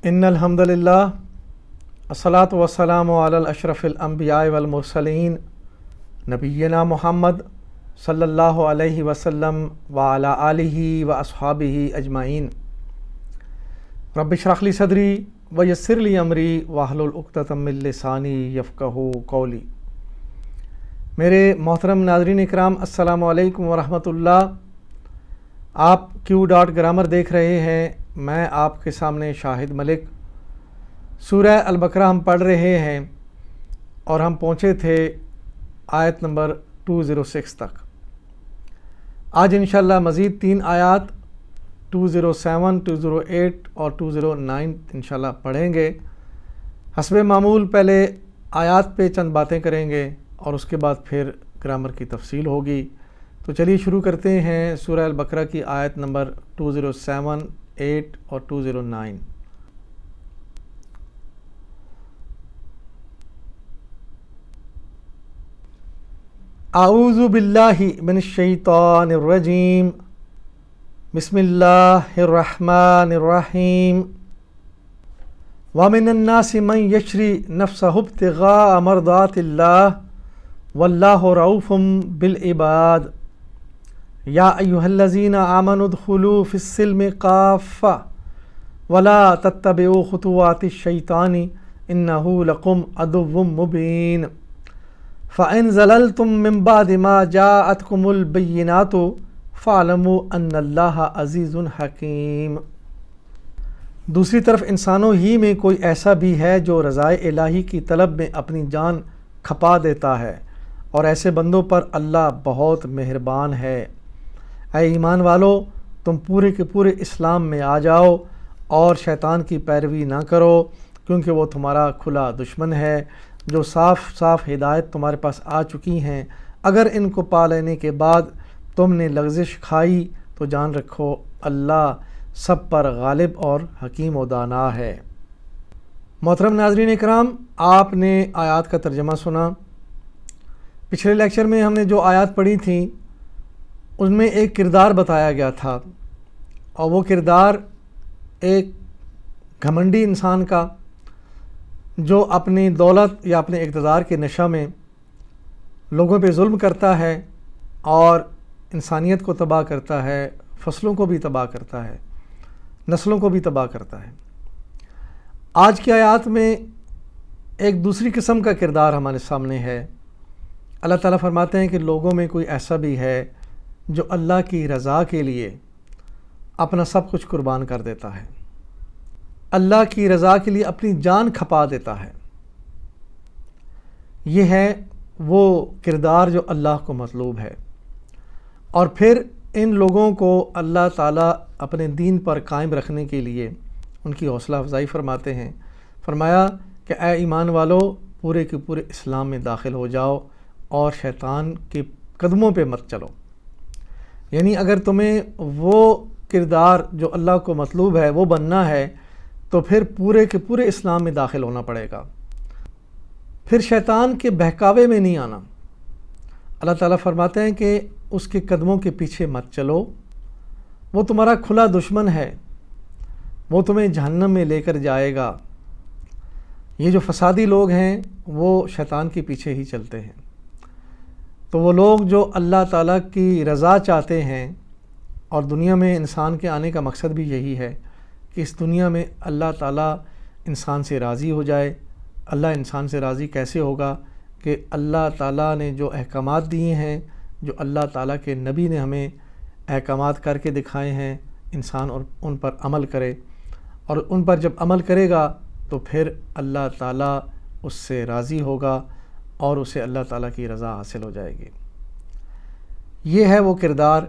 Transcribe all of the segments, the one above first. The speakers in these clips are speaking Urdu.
ان الحمد للہ الصلاۃ والسلام علی الاشرف الانبیاء والمرسلین نبینا محمد صلی اللہ علیہ وسلم وعلی آلہ واصحابہ اجمعین۔ رب اشرح لی صدری ویسر لی امری واحلل عقدۃ من لسانی یفقہوا قولی۔ میرے محترم ناظرین اکرام، السلام علیکم ورحمۃ اللہ۔ آپ Q.Grammar دیکھ رہے ہیں، میں آپ کے سامنے شاہد ملک۔ سورہ البقرہ ہم پڑھ رہے ہیں اور ہم پہنچے تھے آیت نمبر 206 تک۔ آج انشاءاللہ مزید 3 آیات 207، 208 اور 209 انشاءاللہ پڑھیں گے۔ حسب معمول پہلے آیات پہ چند باتیں کریں گے اور اس کے بعد پھر گرامر کی تفصیل ہوگی۔ تو چلیے شروع کرتے ہیں سورہ البقرہ کی آیت نمبر 207، 8 اور 209۔ اعوذ باللہ من الشیطان الرجیم، بسم اللہ الرحمن الرحیم۔ ومن الناس من یشری نفسہ ابتغاء مرضات اللہ واللہ رؤوف بالعباد۔ یا ایہا الذین آمنوا ادخلوا فی السلم کافۃ ولا تتبعوا خطوات الشیطان انہ لکم عدو مبین۔ فإن زللتم من بعد ما جاءتكم البینات فاعلموا ان اللہ عزیز حکیم۔ دوسری طرف انسانوں ہی میں کوئی ایسا بھی ہے جو رضائے الہی کی طلب میں اپنی جان کھپا دیتا ہے، اور ایسے بندوں پر اللہ بہت مہربان ہے۔ اے ایمان والو، تم پورے کے پورے اسلام میں آ جاؤ اور شیطان کی پیروی نہ کرو، کیونکہ وہ تمہارا کھلا دشمن ہے۔ جو صاف صاف ہدایت تمہارے پاس آ چکی ہیں، اگر ان کو پا لینے کے بعد تم نے لغزش کھائی تو جان رکھو اللہ سب پر غالب اور حکیم و دانا ہے۔ محترم ناظرین اکرام، آپ نے آیات کا ترجمہ سنا۔ پچھلے لیکچر میں ہم نے جو آیات پڑھی تھیں ان میں ایک کردار بتایا گیا تھا، اور وہ کردار ایک گھمنڈی انسان کا جو اپنی دولت یا اپنے اقتدار کے نشہ میں لوگوں پہ ظلم کرتا ہے اور انسانیت کو تباہ کرتا ہے، فصلوں کو بھی تباہ کرتا ہے، نسلوں کو بھی تباہ کرتا ہے۔ آج کی آیات میں ایک دوسری قسم کا کردار ہمارے سامنے ہے۔ اللہ تعالیٰ فرماتے ہیں کہ لوگوں میں کوئی ایسا بھی ہے جو اللہ کی رضا کے لیے اپنا سب کچھ قربان کر دیتا ہے، اللہ کی رضا کے لیے اپنی جان کھپا دیتا ہے۔ یہ ہے وہ کردار جو اللہ کو مطلوب ہے، اور پھر ان لوگوں کو اللہ تعالیٰ اپنے دین پر قائم رکھنے کے لیے ان کی حوصلہ افزائی فرماتے ہیں۔ فرمایا کہ اے ایمان والو، پورے کے پورے اسلام میں داخل ہو جاؤ اور شیطان کے قدموں پہ مت چلو۔ یعنی اگر تمہیں وہ کردار جو اللہ کو مطلوب ہے وہ بننا ہے تو پھر پورے کے پورے اسلام میں داخل ہونا پڑے گا، پھر شیطان کے بہکاوے میں نہیں آنا۔ اللہ تعالیٰ فرماتے ہیں کہ اس کے قدموں کے پیچھے مت چلو، وہ تمہارا کھلا دشمن ہے، وہ تمہیں جہنم میں لے کر جائے گا۔ یہ جو فسادی لوگ ہیں وہ شیطان کے پیچھے ہی چلتے ہیں۔ تو وہ لوگ جو اللہ تعالیٰ کی رضا چاہتے ہیں، اور دنیا میں انسان کے آنے کا مقصد بھی یہی ہے کہ اس دنیا میں اللہ تعالیٰ انسان سے راضی ہو جائے۔ اللہ انسان سے راضی کیسے ہوگا؟ کہ اللہ تعالیٰ نے جو احکامات دیے ہیں، جو اللہ تعالیٰ کے نبی نے ہمیں احکامات کر کے دکھائے ہیں، انسان اور ان پر عمل کرے، اور ان پر جب عمل کرے گا تو پھر اللہ تعالیٰ اس سے راضی ہوگا اور اسے اللہ تعالیٰ کی رضا حاصل ہو جائے گی۔ یہ ہے وہ کردار،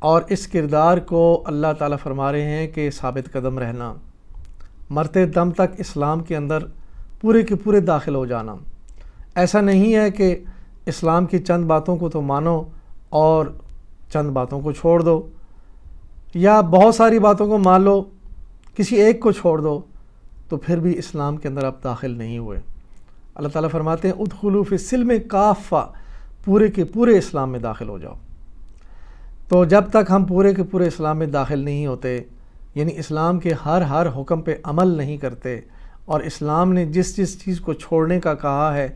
اور اس کردار کو اللہ تعالیٰ فرما رہے ہیں کہ ثابت قدم رہنا، مرتے دم تک اسلام کے اندر پورے کے پورے داخل ہو جانا۔ ایسا نہیں ہے کہ اسلام کی چند باتوں کو تو مانو اور چند باتوں کو چھوڑ دو، یا بہت ساری باتوں کو مان لو کسی ایک کو چھوڑ دو، تو پھر بھی اسلام کے اندر آپ داخل نہیں ہوئے۔ اللہ تعالیٰ فرماتے ہیں ادخلوا فی السلم کافۃ، پورے کے پورے اسلام میں داخل ہو جاؤ۔ تو جب تک ہم پورے کے پورے اسلام میں داخل نہیں ہوتے یعنی اسلام کے ہر حکم پہ عمل نہیں کرتے اور اسلام نے جس چیز کو چھوڑنے کا کہا ہے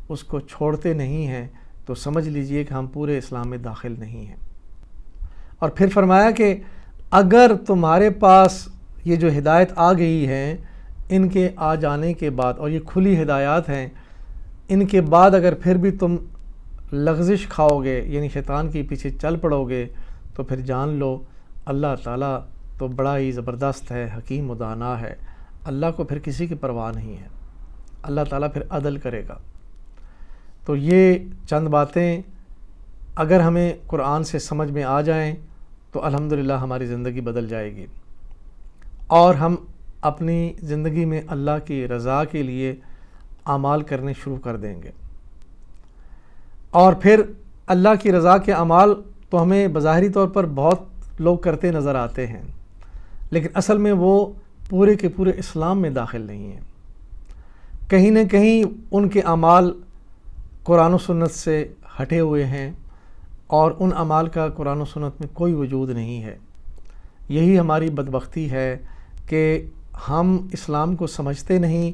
اس کو چھوڑتے نہیں ہیں، تو سمجھ لیجئے کہ ہم پورے اسلام میں داخل نہیں ہیں۔ اور پھر فرمایا کہ اگر تمہارے پاس یہ جو ہدایت آ گئی ہے، ان کے آ جانے کے بعد، اور یہ کھلی ہدایات ہیں، ان کے بعد اگر پھر بھی تم لغزش کھاؤ گے، یعنی شیطان کے پیچھے چل پڑو گے، تو پھر جان لو اللہ تعالیٰ تو بڑا ہی زبردست ہے، حکیم و دانا ہے۔ اللہ کو پھر کسی کی پرواہ نہیں ہے، اللہ تعالیٰ پھر عدل کرے گا۔ تو یہ چند باتیں اگر ہمیں قرآن سے سمجھ میں آ جائیں تو الحمدللہ ہماری زندگی بدل جائے گی، اور ہم اپنی زندگی میں اللہ کی رضا کے لیے اعمال کرنے شروع کر دیں گے۔ اور پھر اللہ کی رضا کے اعمال تو ہمیں بظاہری طور پر بہت لوگ کرتے نظر آتے ہیں، لیکن اصل میں وہ پورے کے پورے اسلام میں داخل نہیں ہیں۔ کہیں نہ کہیں ان کے اعمال قرآن و سنت سے ہٹے ہوئے ہیں، اور ان اعمال کا قرآن و سنت میں کوئی وجود نہیں ہے۔ یہی ہماری بدبختی ہے کہ ہم اسلام کو سمجھتے نہیں،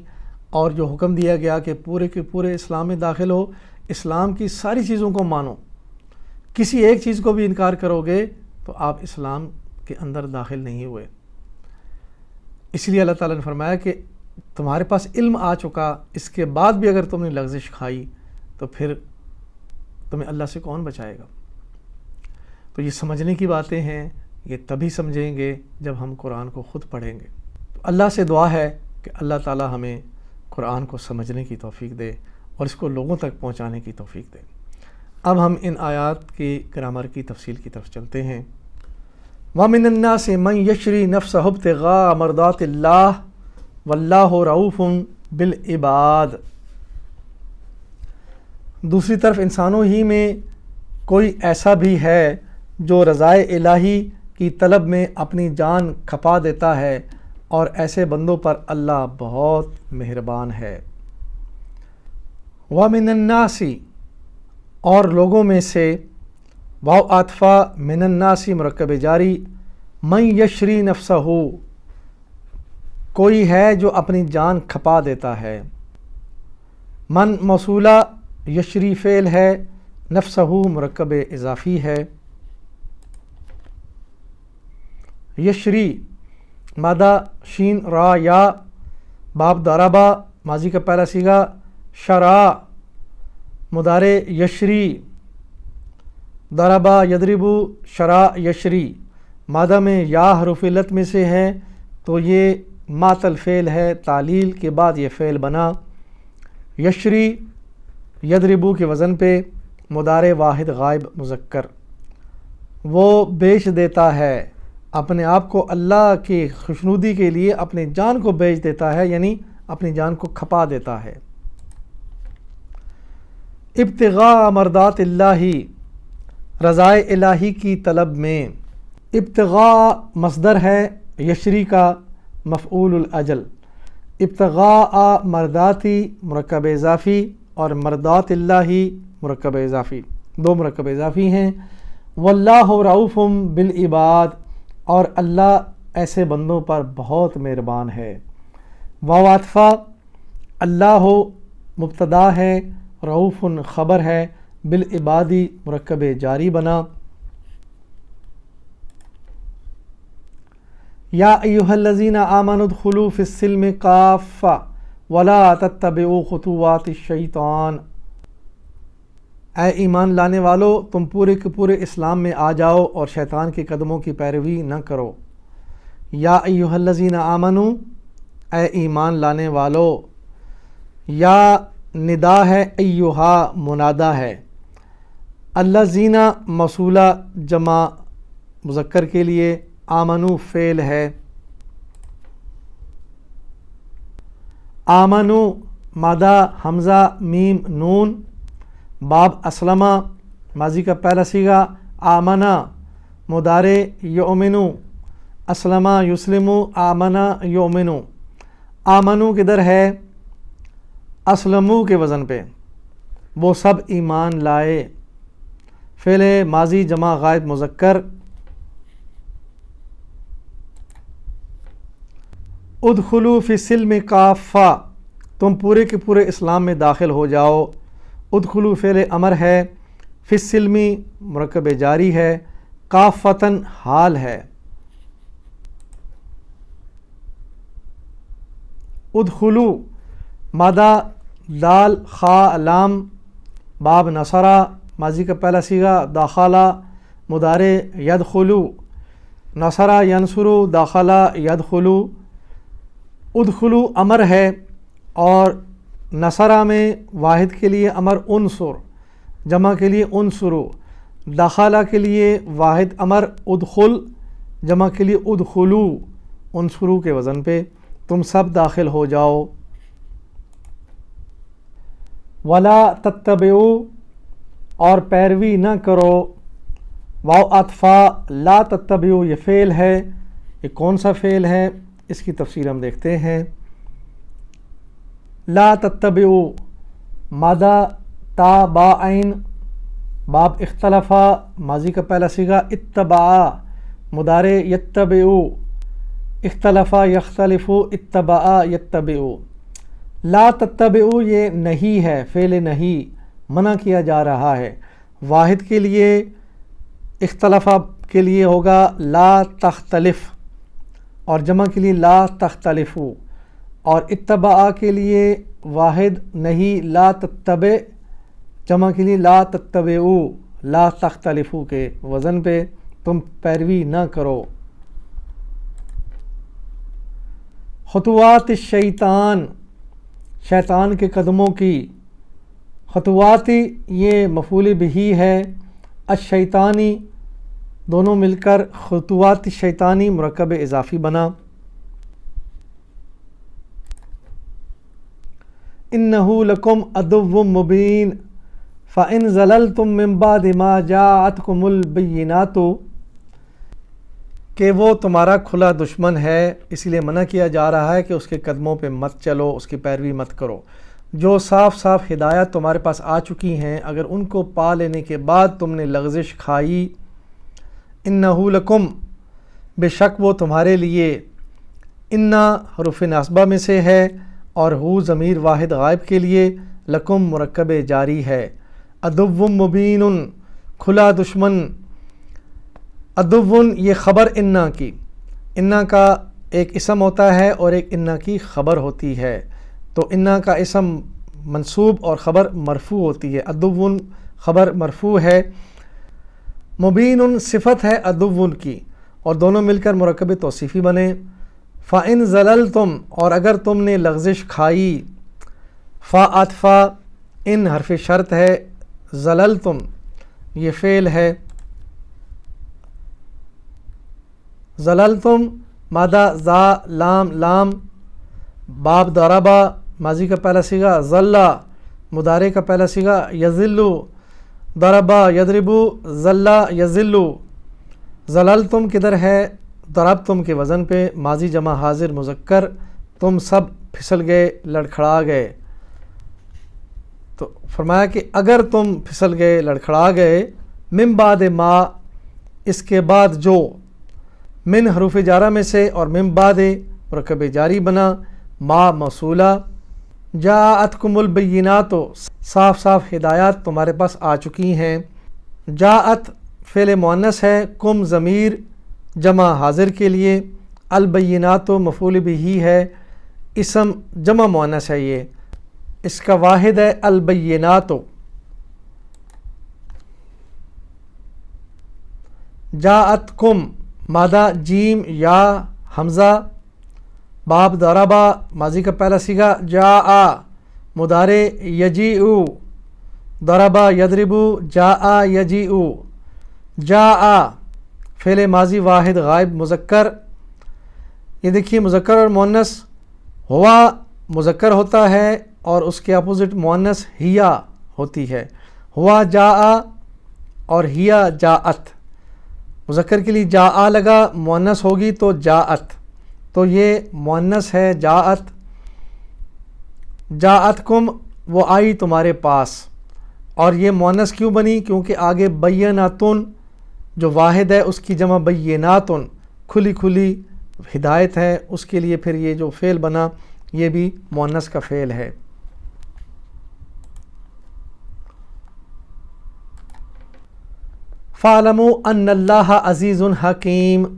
اور جو حکم دیا گیا کہ پورے کے پورے اسلام میں داخل ہو، اسلام کی ساری چیزوں کو مانو، کسی ایک چیز کو بھی انکار کرو گے تو آپ اسلام کے اندر داخل نہیں ہوئے۔ اس لیے اللہ تعالیٰ نے فرمایا کہ تمہارے پاس علم آ چکا، اس کے بعد بھی اگر تم نے لغزش کھائی تو پھر تمہیں اللہ سے کون بچائے گا۔ تو یہ سمجھنے کی باتیں ہیں، یہ تبھی سمجھیں گے جب ہم قرآن کو خود پڑھیں گے۔ تو اللہ سے دعا ہے کہ اللہ تعالیٰ ہمیں قرآن کو سمجھنے کی توفیق دے اور اس کو لوگوں تک پہنچانے کی توفیق دے۔ اب ہم ان آیات کی گرامر کی تفصیل کی طرف چلتے ہیں۔ وَمِنَ النَّاسِ مَن يَشْرِي نَفْسَهُ ابْتِغَاءَ مَرْضَاتِ اللَّهِ وَاللَّهُ رَءُوفٌ بِالْعِبَادِ۔ دوسری طرف انسانوں ہی میں کوئی ایسا بھی ہے جو رضائے الہی کی طلب میں اپنی جان کھپا دیتا ہے، اور ایسے بندوں پر اللہ بہت مہربان ہے۔ وَمِنَ النَّاسِ، اور لوگوں میں سے، واو عاطفہ من الناس مرکب جاری، من یشری نفسہ، کوئی ہے جو اپنی جان کھپا دیتا ہے۔ من موصولہ، یشری فعل ہے، نفسہ مرکب اضافی ہے۔ یشری مادہ شین را یا، باب ضربہ ماضی کا پہلا صیغہ، شرع مضارع یشری، ضربہ یضربو، شرع یشری، مادہ میں یا حروف علت میں سے ہے تو یہ معطل فعل ہے، تعلیل کے بعد یہ فعل بنا۔ یشری یضربو کے وزن پہ، مضارع واحد غائب مذکر، وہ بیچ دیتا ہے اپنے آپ کو اللہ کی خوشنودی کے لیے، اپنی جان کو بیچ دیتا ہے، یعنی اپنی جان کو کھپا دیتا ہے۔ ابتغاء مرضات اللہ، رضائے الہی کی طلب میں۔ ابتغاء مصدر ہے یشری کا، مفعول الاجل۔ ابتغاء مرضاتی مرکب اضافی، اور مرضات اللہ مرکب اضافی، دو مرکب اضافی ہیں۔ واللہ رؤوف بالعباد، اور اللہ ایسے بندوں پر بہت مہربان ہے۔ واو عاطفہ، اللہ مبتدا ہے، رؤوف خبر ہے، بالعبادی مرکب جاری بنا۔ یا ایھا الذین آمنوا ادخلوا فی السلم کافۃ ولا تتبعوا خطوات الشیطان، اے ایمان لانے والو تم پورے کے پورے اسلام میں آ جاؤ اور شیطان کے قدموں کی پیروی نہ کرو۔ یا ایھا الذین آمنوا، اے ایمان لانے والو، یا ندا ہے، ایھا منادا ہے، الذین موصولہ جمع مذکر کے لیے، آمنو فعل ہے۔ آمنو مادہ حمزہ میم نون، باب اسلمہ ماضی کا پہلا صیغہ، آمنا مضارع یؤمنو، اسلمہ یسلمو، آمنا یؤمنو۔ آمنو کدھر ہے؟ اسلمو کے وزن پہ، وہ سب ایمان لائے، فعل ماضی جمع غائب مذکر۔ ادخلوا فی السلم کافہ، تم پورے کے پورے اسلام میں داخل ہو جاؤ۔ ادخلوا فعل امر ہے، فی السلم مرکب جاری ہے، کافتاً حال ہے۔ ادخلوا مادہ دال خا لام باب نصرہ ماضی کا پہلا صیغہ داخلہ مضارع یدخلو، نصرہ ینصرو داخلہ یدخلو۔ ادخلو امر ہے اور نصرہ میں واحد کے لیے امر انصر، جمع کے لیے انصرو، داخلہ کے لیے واحد امر ادخل، جمع کے لیے ادخلو، انصرو کے وزن پہ، تم سب داخل ہو جاؤ۔ ولا تتبعوا، اور پیروی نہ کرو، واو عطفہ لا تتبعوا یہ فعل ہے، یہ کون سا فعل ہے اس کی تفسیر ہم دیکھتے ہیں۔ لا تتبعوا مادہ تا با عین باب اختلفہ ماضی کا پہلا صیغہ اتبعا مضارع یتبعو، اختلفہ یختلف اتبعا یتبعو۔ لا تتبعو یہ نہیں ہے، فعل نہیں، منع کیا جا رہا ہے۔ واحد کے لیے اختلافہ کے لیے ہوگا لا تختلف، اور جمع کے لیے لا تختلفو، اور اتباع کے لیے واحد نہیں لا تتبع، جمع کے لیے لا تتبعو، لا تختلفو کے وزن پہ، تم پیروی نہ کرو۔ خطوات الشیطان شیطان کے قدموں کی، خطواتی یہ مفعول بہ ہے، الشیطانی دونوں مل کر خطوات الشیطانی مرکب اضافی بنا۔ انہ لکم عدو مبین فإن زللتم من بعد ما جاءتکم البینات، کہ وہ تمہارا کھلا دشمن ہے، اس لیے منع کیا جا رہا ہے کہ اس کے قدموں پہ مت چلو، اس کی پیروی مت کرو۔ جو صاف صاف ہدایت تمہارے پاس آ چکی ہیں، اگر ان کو پا لینے کے بعد تم نے لغزش کھائی، انہو لکم بے شک وہ تمہارے لیے، انا حروف ناصبہ میں سے ہے اور ہو ضمیر واحد غائب کے لیے، لکم مرکب جاری ہے، عدو مبین کھلا دشمن، عدو یہ خبر انا کی، انا کا ایک اسم ہوتا ہے اور ایک انا کی خبر ہوتی ہے، تو انا کا اسم منصوب اور خبر مرفوع ہوتی ہے، عدو خبر مرفوع ہے، مبین صفت ہے عدو کی، اور دونوں مل کر مرکب توصیفی بنے۔ فَإِن زَلَلْتُمْ اور اگر تم نے لغزش کھائی، فا عطفہ ان حرف شرط ہے، زللتم یہ فعل ہے، زللتم مادہ زا لام لام باب ضربہ ماضی کا پہلا صیغہ ذلہ مضارع کا پہلا صیغہ یذلو، ضربہ یضربو ذلہ یذلو۔ زللتم کدھر ہے؟ ضربتم کے وزن پہ، ماضی جمع حاضر مذکر، تم سب پھسل گئے، لڑکھڑا گئے۔ تو فرمایا کہ اگر تم پھسل گئے، لڑکھڑا گئے، من بعد ما اس کے بعد جو، من حروف جارہ میں سے اور من بعد مرکب جاری بنا، ما موصولہ، جاءتکم البینات صاف صاف ہدایات تمہارے پاس آ چکی ہیں۔ جاءت فعل مؤنث ہے، کم ضمیر جمع حاضر کے لیے، البینات مفعول بہ ہے، اسم جمع مؤنث ہے، یہ اس کا واحد ہے البینات۔ جاءتکم مادہ جیم یا حمزہ باب ضربہ ماضی کا پہلا صیغہ جاء مضارع یجیء، ضربہ یضرب جاء یجیء، جاء فعل ماضی واحد غائب مذکر۔ یہ دیکھیے مذکر اور مؤنث، ہوا مذکر ہوتا ہے اور اس کے اپوزٹ مؤنث ہیا ہوتی ہے، ہوا جاء اور ہیا جاءت، مذکر کے لیے جاء لگا، مؤنث ہوگی تو جاءت، تو یہ مؤنث ہے جاءت۔ جاءتکم وہ آئی تمہارے پاس، اور یہ مؤنث کیوں بنی؟ کیونکہ آگے بیناتن جو واحد ہے اس کی جمع بیناتن، کھلی کھلی ہدایت ہے اس کے لیے پھر یہ جو فعل بنا یہ بھی مؤنث کا فعل ہے۔ فَاعْلَمُوا أَنَّ اللَّهَ عَزِيزٌ حَكِيمٌ،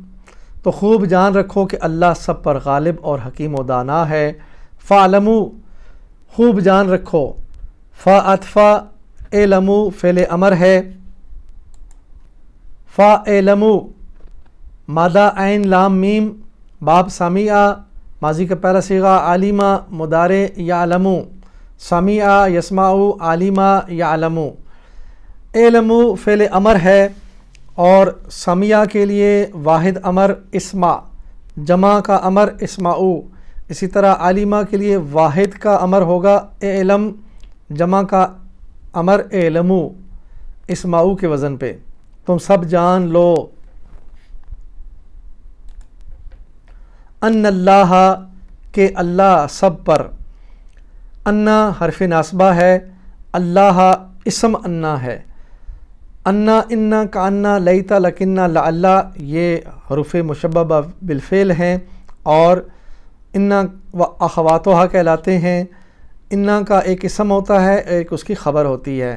تو خوب جان رکھو کہ اللہ سب پر غالب اور حکیم و دانا ہے۔ فَاعْلَمُوا، خوب جان رکھو، فَاعْتَفَ اعلموا فعل امر ہے، فَاعْلَمُوا مادہ عین لام میم باب سامعہ ماضی کا پہلا صیغہ، عالمہ مضارع یعلمو، سمعہ یسمعو، عالمہ یعلمو۔ اعلموا فعل امر ہے اور سمعہ کے لیے واحد امر اسمع، جمع کا امر اسمعو۔ اسی طرح عالمہ کے لیے واحد کا امر ہوگا اعلم، جمع کا امر اعلمو، اسمعو کے وزن پہ، تم سب جان لو۔ ان اللہ، کہ اللہ سب پر، انا حرف ناصبہ ہے، اللہ اسم انا ہے، انا انا کا انا لیتا لکنہ لعلہ یہ حروف مشببہ بالفعل ہیں اور انا و اخواتها کہلاتے ہیں۔ انا کا ایک اسم ہوتا ہے، ایک اس کی خبر ہوتی ہے۔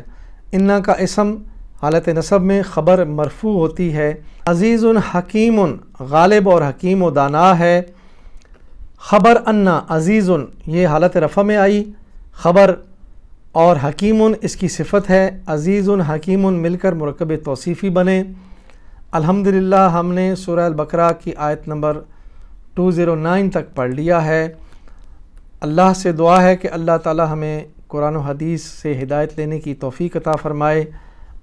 انا کا اسم حالت نصب میں خبر مرفوع ہوتی ہے۔ عزیز حکیم، غالب اور حکیم و دانا ہے۔ خبر انا عزیز یہ حالت رفع میں آئی، خبر، اور حکیم اس کی صفت ہے۔ عزیز حکیم مل کر مرکب توصیفی بنے۔ الحمدللہ ہم نے سورہ البقرہ کی آیت نمبر 209 تک پڑھ لیا ہے۔ اللہ سے دعا ہے کہ اللہ تعالی ہمیں قرآن و حدیث سے ہدایت لینے کی توفیق عطا فرمائے،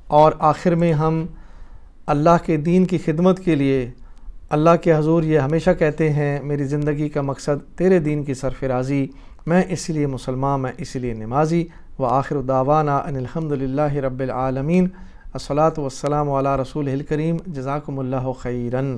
اور آخر میں ہم اللہ کے دین کی خدمت کے لیے اللہ کے حضور یہ ہمیشہ کہتے ہیں، میری زندگی کا مقصد تیرے دین کی سرفرازی، میں اسی لیے مسلمان، میں اسی لیے نمازی۔ وآخر دعوانا ان الحمدللہ رب العالمین، الصلاۃ والسلام علی رسولہ الکریم، جزاکم اللہ خیراً۔